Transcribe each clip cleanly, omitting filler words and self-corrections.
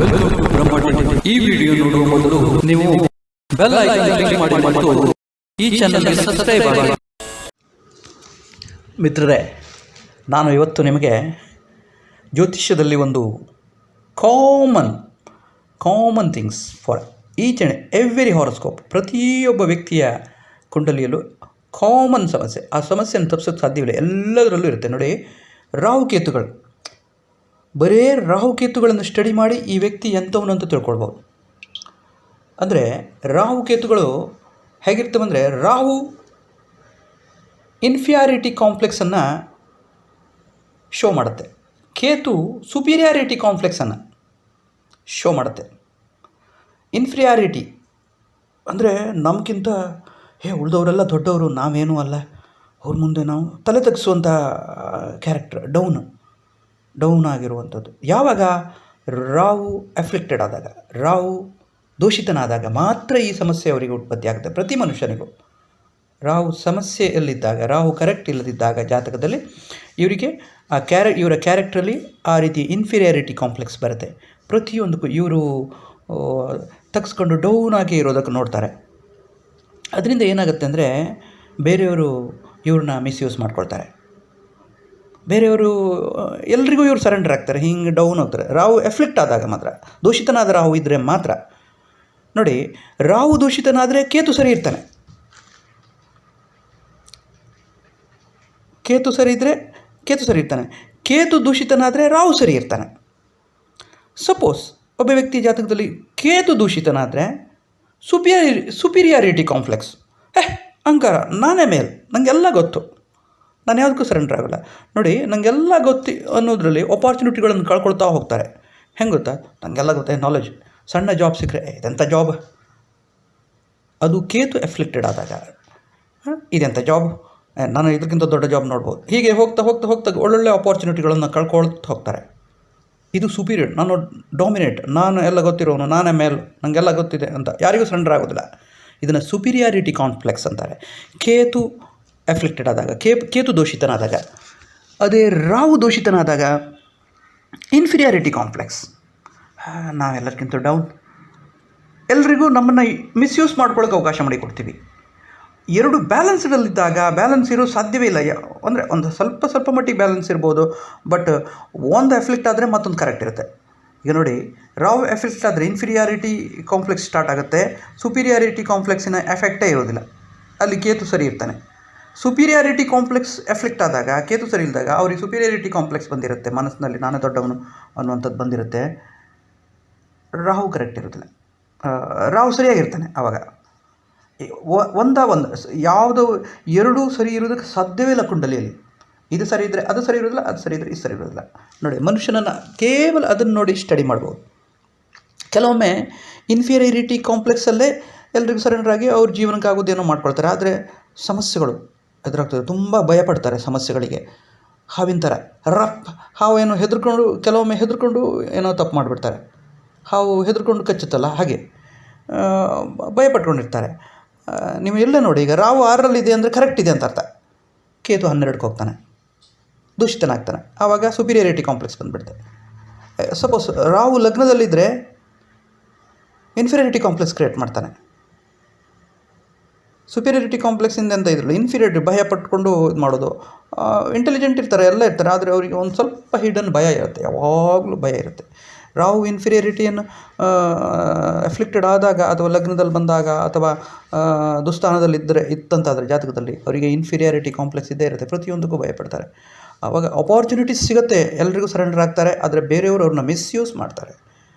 Welcome to ಬ್ರಹ್ಮ. ಈ video ನೋಡುವ ಮೊದಲು ನೀವು ಬೆಲ್ ಐಕಾನ್ ಕ್ಲಿಕ್ ಮಾಡಿ ಮತ್ತು ಈ ಚಾನೆಲ್ಗೆ ಸಬ್ಸ್ಕ್ರೈಬ್ ಆಗಿ. ಮಿತ್ರರೇ, ನಾನು ಇವತ್ತು ನಿಮಗೆ ಜ್ಯೋತಿಷ್ಯದಲ್ಲಿ ಒಂದು common things for each and every horoscope, ಪ್ರತಿಯೊಬ್ಬ ವ್ಯಕ್ತಿಯ ಕುಂಡಲಿಯಲ್ಲೂ ಕಾಮನ್ ಸಮಸ್ಯೆ, ಆ ಸಮಸ್ಯೆಯನ್ನು ತಪ್ಪಿಸೋಕ್ಕೆ ಸಾಧ್ಯವಿಲ್ಲ, ಎಲ್ಲದರಲ್ಲೂ ಇರುತ್ತೆ. ನೋಡಿ, ರಾಹುಕೇತುಗಳು, ಬರೀ ರಾಹುಕೇತುಗಳನ್ನು ಸ್ಟಡಿ ಮಾಡಿ ಈ ವ್ಯಕ್ತಿ ಎಂಥವನು ಅಂತ ತಿಳ್ಕೊಳ್ಬೋದು. ಅಂದರೆ ರಾಹುಕೇತುಗಳು ಹೇಗಿರ್ತವಂದರೆ, ರಾಹು ಇನ್ಫಿಯಾರಿಟಿ ಕಾಂಪ್ಲೆಕ್ಸನ್ನು ಶೋ ಮಾಡುತ್ತೆ, ಕೇತು ಸುಪೀರಿಯಾರಿಟಿ ಕಾಂಪ್ಲೆಕ್ಸನ್ನು ಶೋ ಮಾಡುತ್ತೆ. ಇನ್ಫಿರಿಯಾರಿಟಿ ಅಂದರೆ ನಮಗಿಂತ ಉಳಿದವರೆಲ್ಲ ದೊಡ್ಡವರು, ನಾವೇನೂ ಅಲ್ಲ, ಅವ್ರ ಮುಂದೆ ನಾವು ತಲೆ ತಗ್ಗಿಸುವಂಥ ಕ್ಯಾರೆಕ್ಟರ್, ಡೌನ್ ಆಗಿರುವಂಥದ್ದು. ಯಾವಾಗ ರಾಹು ಅಫ್ಲಿಕ್ಟೆಡ್ ಆದಾಗ, ರಾಹು ದೂಷಿತನಾದಾಗ ಮಾತ್ರ ಈ ಸಮಸ್ಯೆ ಅವರಿಗೆ ಉತ್ಪತ್ತಿ ಆಗುತ್ತೆ. ಪ್ರತಿ ಮನುಷ್ಯನಿಗೂ ರಾಹು ಸಮಸ್ಯೆಯಲ್ಲಿದ್ದಾಗ, ರಾಹು ಕರೆಕ್ಟ್ ಇಲ್ಲದಿದ್ದಾಗ ಜಾತಕದಲ್ಲಿ ಇವರಿಗೆ ಇವರ ಕ್ಯಾರೆಕ್ಟ್ರಲ್ಲಿ ಆ ರೀತಿ ಇನ್ಫೀರಿಯಾರಿಟಿ ಕಾಂಪ್ಲೆಕ್ಸ್ ಬರುತ್ತೆ. ಪ್ರತಿಯೊಂದಕ್ಕೂ ಇವರು ತಗ್ಸ್ಕೊಂಡು ಡೌನ್ ಆಗಿ ಇರೋದಕ್ಕೆ ನೋಡ್ತಾರೆ. ಅದರಿಂದ ಏನಾಗುತ್ತೆ ಅಂದರೆ, ಬೇರೆಯವರು ಇವ್ರನ್ನ ಮಿಸ್ಯೂಸ್ ಮಾಡ್ಕೊಳ್ತಾರೆ, ಬೇರೆಯವರು ಎಲ್ರಿಗೂ ಇವರು ಸರೆಂಡರ್ ಆಗ್ತಾರೆ, ಹಿಂಗೆ ಡೌನ್ ಹೋಗ್ತಾರೆ. ರಾಹು ಎಫ್ಲಿಕ್ಟ್ ಆದಾಗ ಮಾತ್ರ, ದೂಷಿತನಾದ ರಾಹು ಇದ್ದರೆ ಮಾತ್ರ. ನೋಡಿ, ರಾಹು ದೂಷಿತನಾದರೆ ಕೇತು ಸರಿ ಇರ್ತಾನೆ, ಕೇತು ಸರಿ ಇರ್ತಾನೆ. ಕೇತು ದೂಷಿತನಾದರೆ ರಾಹು ಸರಿ ಇರ್ತಾನೆ. ಸಪೋಸ್ ಒಬ್ಬ ವ್ಯಕ್ತಿ ಜಾತಕದಲ್ಲಿ ಕೇತು ದೂಷಿತನಾದರೆ ಸುಪೀರಿಯಾರಿಟಿ ಕಾಂಪ್ಲೆಕ್ಸ್, ಅಹಂಕಾರ, ನಾನೇ ಮೇಲ್, ನನಗೆಲ್ಲ ಗೊತ್ತು, ನಾನು ಯಾವುದಕ್ಕೂ ಸರೆಂಡರ್ ಆಗೋಲ್ಲ. ನೋಡಿ, ನನಗೆಲ್ಲ ಗೊತ್ತು ಅನ್ನೋದ್ರಲ್ಲಿ ಆಪರ್ಚುನಿಟಿಗಳನ್ನು ಕಳ್ಕೊಳ್ತಾ ಹೋಗ್ತಾರೆ. ಹೆಂಗೆ ಗೊತ್ತಾ, ನನಗೆಲ್ಲ ಗೊತ್ತೇ, ನಾಲೆಜ್, ಸಣ್ಣ ಜಾಬ್ ಸಿಕ್ಕರೆ ಇದೆಂಥ ಜಾಬ್, ಅದು ಕೇತು ಎಫ್ಲಿಕ್ಟೆಡ್ ಆದಾಗ, ಇದೆಂಥ ಜಾಬ್, ನಾನು ಇದಕ್ಕಿಂತ ದೊಡ್ಡ ಜಾಬ್ ನೋಡ್ಬೋದು. ಹೀಗೆ ಹೋಗ್ತಾ ಒಳ್ಳೊಳ್ಳೆ ಆಪರ್ಚುನಿಟಿಗಳನ್ನು ಕಳ್ಕೊಳ್ತಾ ಹೋಗ್ತಾರೆ. ಇದು ಸುಪೀರಿಯರ್, ನಾನು ಡಾಮಿನೇಟ್, ನಾನು ಎಲ್ಲ ಗೊತ್ತಿರೋನು, ನಾನೇ ಮೇಲ್, ನನಗೆಲ್ಲ ಗೊತ್ತಿದೆ ಅಂತ ಯಾರಿಗೂ ಸರೆಂಡರ್ ಆಗೋದಿಲ್ಲ. ಇದನ್ನು ಸುಪೀರಿಯಾರಿಟಿ ಕಾಂಪ್ಲೆಕ್ಸ್ ಅಂತಾರೆ. ಕೇತು ಎಫ್ಲಿಕ್ಟೆಡ್ ಆದಾಗ, ಕೇತು ದೋಷಿತನಾದಾಗ, ಅದೇ ರಾಹು ದೋಷಿತನಾದಾಗ ಇನ್ಫೀರಿಯಾರಿಟಿ ಕಾಂಪ್ಲೆಕ್ಸ್, ನಾವೆಲ್ಲರಿಗಿಂತ ಡೌನ್, ಎಲ್ರಿಗೂ ನಮ್ಮನ್ನು ಮಿಸ್ಯೂಸ್ ಮಾಡ್ಕೊಳ್ಳೋಕೆ ಅವಕಾಶ ಮಾಡಿಕೊಡ್ತೀವಿ. ಎರಡು ಬ್ಯಾಲೆನ್ಸ್ಡಲ್ಲಿದ್ದಾಗ, ಬ್ಯಾಲೆನ್ಸ್ ಇರೋ ಸಾಧ್ಯವೇ ಇಲ್ಲ. ಅಂದರೆ ಒಂದು ಸ್ವಲ್ಪ ಮಟ್ಟಿಗೆ ಬ್ಯಾಲೆನ್ಸ್ ಇರ್ಬೋದು, ಬಟ್ ಒಂದು ಎಫ್ಲಿಕ್ಟ್ ಆದರೆ ಮತ್ತೊಂದು ಕರೆಕ್ಟ್ ಇರುತ್ತೆ. ಈಗ ನೋಡಿ, ರಾಹು ಎಫೆಕ್ಟ್ ಆದರೆ ಇನ್ಫೀರಿಯಾರಿಟಿ ಕಾಂಪ್ಲೆಕ್ಸ್ ಸ್ಟಾರ್ಟ್ ಆಗುತ್ತೆ, ಸುಪೀರಿಯಾರಿಟಿ ಕಾಂಪ್ಲೆಕ್ಸಿನ ಎಫೆಕ್ಟೇ ಇರೋದಿಲ್ಲ, ಅಲ್ಲಿ ಕೇತು ಸರಿ ಇರ್ತಾನೆ. ಸುಪೀರಿಯಾರಿಟಿ ಕಾಂಪ್ಲೆಕ್ಸ್ ಎಫೆಕ್ಟ್ ಆದಾಗ, ಕೇತು ಸರಿ ಇಲ್ಲದಾಗ ಅವ್ರಿಗೆ ಸುಪೀರಿಯಾರಿಟಿ ಕಾಂಪ್ಲೆಕ್ಸ್ ಬಂದಿರುತ್ತೆ, ಮನಸ್ಸಿನಲ್ಲಿ ನಾನೇ ದೊಡ್ಡವನು ಅನ್ನುವಂಥದ್ದು ಬಂದಿರುತ್ತೆ. ರಾಹು ಕರೆಕ್ಟ್ ಇರೋದಿಲ್ಲ, ರಾಹು ಸರಿಯಾಗಿರ್ತಾನೆ. ಆವಾಗ ಯಾವುದೋ ಎರಡೂ ಸರಿ ಇರೋದಕ್ಕೆ ಸಾಧ್ಯವೇ ಇಲ್ಲ ಕುಂಡಲಿಯಲ್ಲಿ. ಇದು ಸರಿ ಇದ್ದರೆ ಅದು ಸರಿ ಇರೋದಿಲ್ಲ, ಅದು ಸರಿ ಇದ್ದರೆ ಇದು ಸರಿ ಇರೋದಿಲ್ಲ. ನೋಡಿ, ಮನುಷ್ಯನನ್ನು ಕೇವಲ ಅದನ್ನು ನೋಡಿ ಸ್ಟಡಿ ಮಾಡ್ಬೋದು. ಕೆಲವೊಮ್ಮೆ ಇನ್ಫೀರಿಯಾರಿಟಿ ಕಾಂಪ್ಲೆಕ್ಸಲ್ಲೇ ಎಲ್ರಿಗೂ ಸರೆಂಡರ್ ಆಗಿ ಅವ್ರ ಜೀವನಕ್ಕೆ ಆಗೋದೇನೋ ಮಾಡ್ಕೊಳ್ತಾರೆ. ಆದರೆ ಸಮಸ್ಯೆಗಳು ಎದುರಾಗ್ತದೆ, ತುಂಬ ಭಯಪಡ್ತಾರೆ ಸಮಸ್ಯೆಗಳಿಗೆ. ಹಾವಿನ ಥರ ಹಾವು ಏನೋ ಕೆಲವೊಮ್ಮೆ ಹೆದರ್ಕೊಂಡು ಏನೋ ತಪ್ಪು ಮಾಡಿಬಿಡ್ತಾರೆ. ಹಾವು ಹೆದರ್ಕೊಂಡು ಕಚ್ಚುತ್ತಲ್ಲ, ಹಾಗೆ ಭಯಪಟ್ಕೊಂಡಿರ್ತಾರೆ. ನೀವು ಎಲ್ಲ ನೋಡಿ, ಈಗ ರಾಹು 6ರಲ್ಲಿದೆ ಅಂದರೆ ಕರೆಕ್ಟ್ ಇದೆ ಅಂತ ಅರ್ಥ. ಕೇತು 12ಕ್ಕೆ ಹೋಗ್ತಾನೆ, ದೂಷಿತನಾಗ್ತಾನೆ, ಆವಾಗ ಸುಪೀರಿಯಾರಿಟಿ ಕಾಂಪ್ಲೆಕ್ಸ್ ಬಂದುಬಿಡುತ್ತೆ. ಸಪೋಸ್ ರಾಹು ಲಗ್ನದಲ್ಲಿದ್ದರೆ ಇನ್ಫೀರಿಯಾರಿಟಿ ಕಾಂಪ್ಲೆಕ್ಸ್ ಕ್ರಿಯೇಟ್ ಮಾಡ್ತಾನೆ. ಸುಪೀರಿಯಾರಿಟಿ ಕಾಂಪ್ಲೆಕ್ಸಿಂದ ಅಂತ ಇದ್ರಲ್ಲ, ಇನ್ಫೀರಿಯಾರಿಟಿ, ಭಯ ಪಟ್ಕೊಂಡು ಇದು ಮಾಡೋದು. ಇಂಟೆಲಿಜೆಂಟ್ ಇರ್ತಾರೆ, ಎಲ್ಲ ಇರ್ತಾರೆ, ಆದರೆ ಅವರಿಗೆ ಒಂದು ಸ್ವಲ್ಪ ಹಿಡನ್ ಭಯ ಇರುತ್ತೆ, ಯಾವಾಗಲೂ ಭಯ ಇರುತ್ತೆ. ರಾಹು ಇನ್ಫೀರಿಯಾರಿಟಿಯನ್ನು ಅಫ್ಲಿಕ್ಟೆಡ್ ಆದಾಗ, ಅಥವಾ ಲಗ್ನದಲ್ಲಿ ಬಂದಾಗ, ಅಥವಾ ಇತ್ತಂತಾದರೆ ಜಾತಕದಲ್ಲಿ ಅವರಿಗೆ ಇನ್ಫೀರಿಯಾರಿಟಿ ಕಾಂಪ್ಲೆಕ್ಸ್ ಇದ್ದೇ ಇರುತ್ತೆ, ಪ್ರತಿಯೊಂದಕ್ಕೂ ಭಯಪಡ್ತಾರೆ. ಆವಾಗ ಆಪರ್ಚುನಿಟೀಸ್ ಸಿಗುತ್ತೆ, ಎಲ್ರಿಗೂ ಸರೆಂಡರ್ ಆಗ್ತಾರೆ, ಆದರೆ ಬೇರೆಯವರು ಅವ್ರನ್ನ ಮಿಸ್ಯೂಸ್ ಮಾಡ್ತಾರೆ.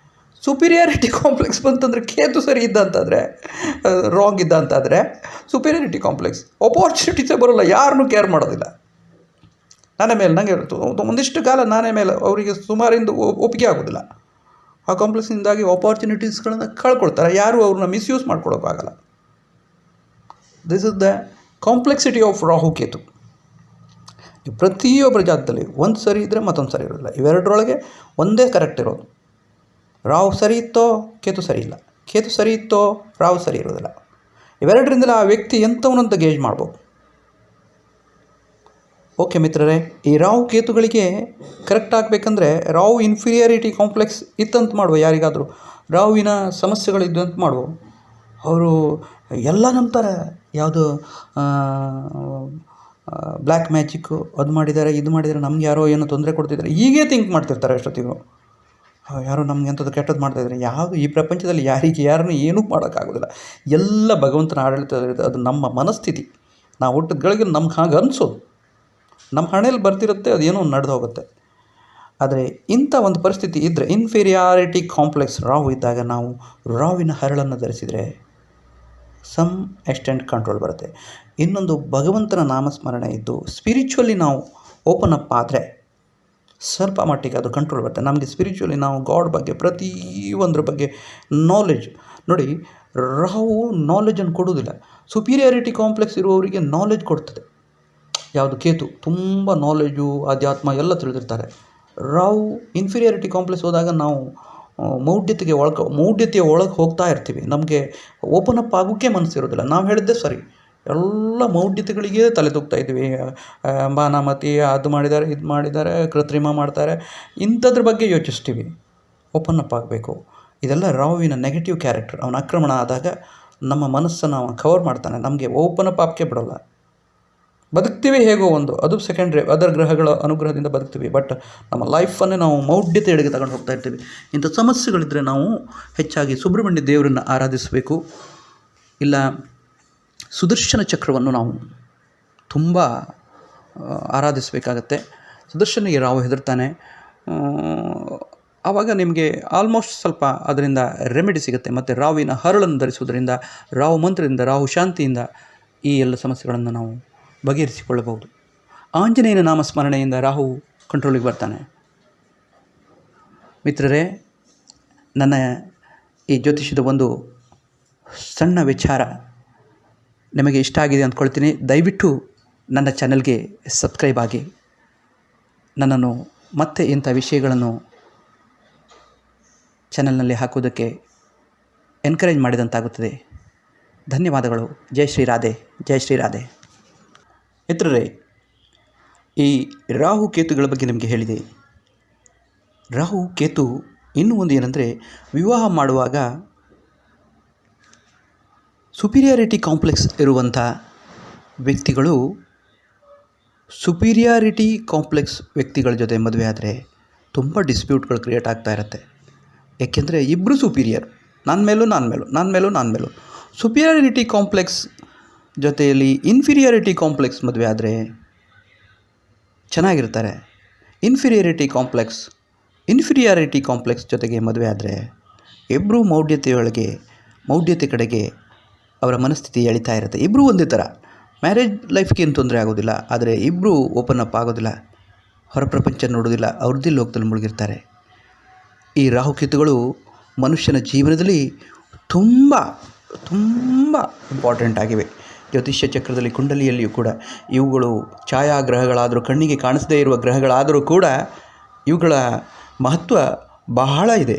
ಸುಪೀರಿಯಾರಿಟಿ ಕಾಂಪ್ಲೆಕ್ಸ್ ಬಂತಂದರೆ, ಕೇತು ಸರಿ ಇದ್ದ ಅಂತಾದರೆ, ರಾಂಗ್ ಇದ್ದ ಅಂತಾದರೆ ಸುಪೀರಿಯಾರಿಟಿ ಕಾಂಪ್ಲೆಕ್ಸ್, ಆಪರ್ಚುನಿಟೀಸೇ ಬರೋಲ್ಲ, ಯಾರನ್ನೂ ಕೇರ್ ಮಾಡೋದಿಲ್ಲ. ನಾನೇ ಮೇಲೆ, ನನಗೆ ಒಂದಿಷ್ಟು ಕಾಲ ನಾನೇ ಮೇಲೆ, ಅವರಿಗೆ ಸುಮಾರಿಂದ ಒಪ್ಪಿಗೆ ಆಗೋದಿಲ್ಲ. ಆ ಕಾಂಪ್ಲೆಕ್ಸಿಂದಾಗಿ ಆಪರ್ಚುನಿಟೀಸ್ಗಳನ್ನು ಕಳ್ಕೊಳ್ತಾರೆ, ಯಾರೂ ಅವ್ರನ್ನ ಮಿಸ್ಯೂಸ್ ಮಾಡ್ಕೊಳ್ಳೋಕ್ಕಾಗಲ್ಲ. This is the complexity of Rahu Ketu. ಪ್ರತಿಯೊಬ್ಬರ ಜಾತದಲ್ಲಿ ಒಂದು ಸರಿ ಇದ್ದರೆ ಮತ್ತೊಂದು ಸರಿ ಇರೋದಿಲ್ಲ, ಇವೆರಡರೊಳಗೆ ಒಂದೇ ಕರೆಕ್ಟ್ ಇರೋದು. ರಾಹು ಸರಿ ಇತ್ತೋ ಕೇತು ಸರಿ ಇಲ್ಲ, ಕೇತು ಸರಿ ಇತ್ತೋ ರಾಹು ಸರಿ ಇರೋದಿಲ್ಲ. ಇವೆರಡರಿಂದಲೇ ಆ ವ್ಯಕ್ತಿ ಎಂಥವನಂತ ಗೇಜ್ ಮಾಡ್ಬೋದು. ಓಕೆ ಮಿತ್ರರೇ, ಈ ರಾಹು ಕೇತುಗಳಿಗೆ ಕರೆಕ್ಟ್ ಆಗಬೇಕಂದ್ರೆ ರಾಹು ಇನ್ಫೀರಿಯಾರಿಟಿ ಕಾಂಪ್ಲೆಕ್ಸ್ ಇತ್ತಂತ ಮಾಡುವ, ಯಾರಿಗಾದರೂ ರಾಹುವಿನ ಸಮಸ್ಯೆಗಳಿದ್ದು ಅಂತ ಮಾಡುವ, ಅವರು ಎಲ್ಲ ನಂಬ್ತಾರೆ. ಯಾವುದು ಬ್ಲ್ಯಾಕ್ ಮ್ಯಾಜಿಕ್ಕು ಅದು ಮಾಡಿದ್ದಾರೆ ಇದು ಮಾಡಿದ್ದಾರೆ, ನಮ್ಗೆ ಯಾರೋ ಏನೋ ತೊಂದರೆ ಕೊಡ್ತಿದ್ದಾರೆ, ಹೀಗೇ ಥಿಂಕ್ ಮಾಡ್ತಿರ್ತಾರೆ ಅಷ್ಟೊತ್ತಿಗೂ. ಯಾರೋ ನಮ್ಗೆ ಎಂಥದ್ದು ಕೆಟ್ಟದ್ದು ಮಾಡ್ತಾಯಿದ್ದಾರೆ. ಯಾವುದು ಈ ಪ್ರಪಂಚದಲ್ಲಿ ಯಾರನ್ನೂ ಏನೂ ಮಾಡೋಕ್ಕಾಗೋದಿಲ್ಲ. ಎಲ್ಲ ಭಗವಂತನ ಆಡಳಿತ ಇರುತ್ತೆ. ಅದು ನಮ್ಮ ಮನಸ್ಥಿತಿ. ನಾವು ಹುಟ್ಟಿದ್ಗಳಿಗೆ ನಮ್ಗೆ ಹಾಗೆ ಅನಿಸೋದು, ನಮ್ಮ ಹಣೆಯಲ್ಲಿ ಬರ್ತಿರುತ್ತೆ, ಅದೇನೋ ನಡೆದು ಹೋಗುತ್ತೆ. ಆದರೆ ಇಂಥ ಒಂದು ಪರಿಸ್ಥಿತಿ ಇದ್ದರೆ, ಇನ್ಫೀರಿಯಾರಿಟಿ ಕಾಂಪ್ಲೆಕ್ಸ್ ರಾಹು ಇದ್ದಾಗ ನಾವು ರಾಹುವಿನ ಹರಳನ್ನು ಧರಿಸಿದರೆ ಸಮ್ ಎಕ್ಸ್ಟೆಂಟ್ ಕಂಟ್ರೋಲ್ ಬರುತ್ತೆ. ಇನ್ನೊಂದು, ಭಗವಂತನ ನಾಮಸ್ಮರಣೆ ಇದ್ದು ಸ್ಪಿರಿಚುವಲಿ ನಾವು ಓಪನ್ ಅಪ್ ಆದರೆ ಸ್ವಲ್ಪ ಮಟ್ಟಿಗೆ ಅದು ಕಂಟ್ರೋಲ್ ಬರುತ್ತೆ. ನಮಗೆ ಸ್ಪಿರಿಚುವಲಿ ನಾವು ಗಾಡ್ ಬಗ್ಗೆ ಪ್ರತಿಯೊಂದರ ಬಗ್ಗೆ ನಾಲೆಜ್ ನೋಡಿ, ರಾಹು ನಾಲೆಜನ್ನು ಕೊಡುವುದಿಲ್ಲ. ಸುಪೀರಿಯಾರಿಟಿ ಕಾಂಪ್ಲೆಕ್ಸ್ ಇರುವವರಿಗೆ ನಾಲೆಜ್ ಕೊಡ್ತದೆ. ಯಾವುದು ಕೇತು ತುಂಬ ನಾಲೆಜು, ಅಧ್ಯಾತ್ಮ ಎಲ್ಲ ತಿಳಿದಿರ್ತಾರೆ. ರಾಹು ಇನ್ಫೀರಿಯಾರಿಟಿ ಕಾಂಪ್ಲೆಕ್ಸ್ ಹೋದಾಗ ನಾವು ಮೌಢ್ಯತೆಯ ಒಳಗೆ ಹೋಗ್ತಾ ಇರ್ತೀವಿ. ನಮಗೆ ಓಪನ್ ಅಪ್ ಆಗೋಕ್ಕೆ ಮನಸ್ಸಿರೋದಿಲ್ಲ. ನಾವು ಹೇಳಿದ್ದೆ ಸರಿ, ಎಲ್ಲ ಮೌಢ್ಯತೆಗಳಿಗೆ ತಲೆ ತೂಗ್ತಾ ಇದ್ದೀವಿ. ಬಾನಾಮತಿ ಅದು ಮಾಡಿದ್ದಾರೆ ಇದು ಮಾಡಿದ್ದಾರೆ, ಕೃತ್ರಿಮ ಮಾಡ್ತಾರೆ, ಇಂಥದ್ರ ಬಗ್ಗೆ ಯೋಚಿಸ್ತೀವಿ. ಓಪನ್ ಅಪ್ ಆಗಬೇಕು. ಇದೆಲ್ಲ ರಾಹುವಿನ ನೆಗೆಟಿವ್ ಕ್ಯಾರೆಕ್ಟರ್. ಅವನ ಆಕ್ರಮಣ ಆದಾಗ ನಮ್ಮ ಮನಸ್ಸನ್ನು ಅವನು ಕವರ್ ಮಾಡ್ತಾನೆ. ನಮಗೆ ಓಪನ್ ಅಪ್ ಆಗೋಕ್ಕೆ ಬಿಡೋಲ್ಲ. ಬದುಕ್ತೀವಿ ಹೇಗೋ ಒಂದು, ಅದು ಸೆಕೆಂಡ್ರಿ, ಅದರ್ ಗ್ರಹಗಳ ಅನುಗ್ರಹದಿಂದ ಬದುಕ್ತೀವಿ. ಬಟ್ ನಮ್ಮ ಲೈಫನ್ನೇ ನಾವು ಮೌಢ್ಯತೆಯೆಡೆಗೆ ತಗೊಂಡು ಹೋಗ್ತಾ ಇರ್ತೀವಿ. ಇಂಥ ಸಮಸ್ಯೆಗಳಿದ್ದರೆ ನಾವು ಹೆಚ್ಚಾಗಿ ಸುಬ್ರಹ್ಮಣ್ಯ ದೇವರನ್ನು ಆರಾಧಿಸಬೇಕು. ಇಲ್ಲ ಸುದರ್ಶನ ಚಕ್ರವನ್ನು ನಾವು ತುಂಬ ಆರಾಧಿಸಬೇಕಾಗತ್ತೆ. ಸುದರ್ಶನಿಗೆ ರಾಹು ಹೆದರ್ತಾನೆ. ಆವಾಗ ನಿಮಗೆ ಆಲ್ಮೋಸ್ಟ್ ಸ್ವಲ್ಪ ಅದರಿಂದ ರೆಮಿಡಿ ಸಿಗುತ್ತೆ. ಮತ್ತು ರಾಹುವಿನ ಹರಳನ್ನು ಧರಿಸುವುದರಿಂದ, ರಾಹು ಮಂತ್ರದಿಂದ, ರಾಹು ಶಾಂತಿಯಿಂದ ಈ ಎಲ್ಲ ಸಮಸ್ಯೆಗಳನ್ನು ನಾವು ಬಗೆಹರಿಸಿಕೊಳ್ಳಬಹುದು. ಆಂಜನೇಯನ ನಾಮಸ್ಮರಣೆಯಿಂದ ರಾಹು ಕಂಟ್ರೋಲಿಗೆ ಬರ್ತಾನೆ. ಮಿತ್ರರೇ, ನನ್ನ ಈ ಜ್ಯೋತಿಷ್ಯದ ಒಂದು ಸಣ್ಣ ವಿಚಾರ ನಿಮಗೆ ಇಷ್ಟ ಆಗಿದೆ ಅಂದ್ಕೊಳ್ತೀನಿ. ದಯವಿಟ್ಟು ನನ್ನ ಚಾನಲ್ಗೆ ಸಬ್ಸ್ಕ್ರೈಬ್ ಆಗಿ ನನ್ನನ್ನು ಮತ್ತೆ ಇಂಥ ವಿಷಯಗಳನ್ನು ಚಾನಲ್ನಲ್ಲಿ ಹಾಕುವುದಕ್ಕೆ ಎನ್ಕರೇಜ್ ಮಾಡಿದಂತಾಗುತ್ತದೆ. ಧನ್ಯವಾದಗಳು. ಜೈ ಶ್ರೀ ರಾಧೆ, ಜೈ ಶ್ರೀ ರಾಧೆ. ಮಿತ್ರರೇ, ಈ ರಾಹು ಕೇತುಗಳ ಬಗ್ಗೆ ನಿಮಗೆ ಹೇಳಿದೆ. ರಾಹು ಕೇತು ಇನ್ನೂ ಒಂದು ಏನಂದರೆ, ವಿವಾಹ ಮಾಡುವಾಗ ಸುಪೀರಿಯಾರಿಟಿ ಕಾಂಪ್ಲೆಕ್ಸ್ ಇರುವಂಥ ವ್ಯಕ್ತಿಗಳು ವ್ಯಕ್ತಿಗಳ ಜೊತೆ ಮದುವೆ ಆದರೆ ತುಂಬ ಡಿಸ್ಪ್ಯೂಟ್ಗಳು ಕ್ರಿಯೇಟ್ ಆಗ್ತಾ ಇರುತ್ತೆ. ಏಕೆಂದರೆ ಇಬ್ಬರು ಸುಪೀರಿಯರ್, ನನ್ನ ಮೇಲೂ. ಸುಪೀರಿಯಾರಿಟಿ ಕಾಂಪ್ಲೆಕ್ಸ್ ಜೊತೆಯಲ್ಲಿ ಇನ್ಫೀರಿಯಾರಿಟಿ ಕಾಂಪ್ಲೆಕ್ಸ್ ಮದುವೆ ಆದರೆ ಚೆನ್ನಾಗಿರ್ತಾರೆ. ಇನ್ಫೀರಿಯಾರಿಟಿ ಕಾಂಪ್ಲೆಕ್ಸ್ ಜೊತೆಗೆ ಮದುವೆ ಆದರೆ ಇಬ್ಬರೂ ಮೌಢ್ಯತೆ ಕಡೆಗೆ ಅವರ ಮನಸ್ಥಿತಿ ಎಳಿತಾ ಇರುತ್ತೆ. ಇಬ್ಬರೂ ಒಂದೇ ಥರ. ಮ್ಯಾರೇಜ್ ಲೈಫ್ಗೆ ಏನು ತೊಂದರೆ ಆಗೋದಿಲ್ಲ, ಆದರೆ ಇಬ್ಬರೂ ಓಪನ್ ಅಪ್ ಆಗೋದಿಲ್ಲ, ಹೊರ ಪ್ರಪಂಚ ನೋಡೋದಿಲ್ಲ, ಅವ್ರದ್ದೇ ಲೋಕದಲ್ಲಿ ಮುಳುಗಿರ್ತಾರೆ. ಈ ರಾಹುಕೇತುಗಳು ಮನುಷ್ಯನ ಜೀವನದಲ್ಲಿ ತುಂಬ ಇಂಪಾರ್ಟೆಂಟ್ ಆಗಿವೆ. ಜ್ಯೋತಿಷ್ಯ ಚಕ್ರದಲ್ಲಿ, ಕುಂಡಲಿಯಲ್ಲಿಯೂ ಕೂಡ ಇವುಗಳು ಛಾಯಾಗ್ರಹಗಳಾದರೂ, ಕಣ್ಣಿಗೆ ಕಾಣಿಸದೇ ಇರುವ ಗ್ರಹಗಳಾದರೂ ಕೂಡ ಇವುಗಳ ಮಹತ್ವ ಬಹಳ ಇದೆ.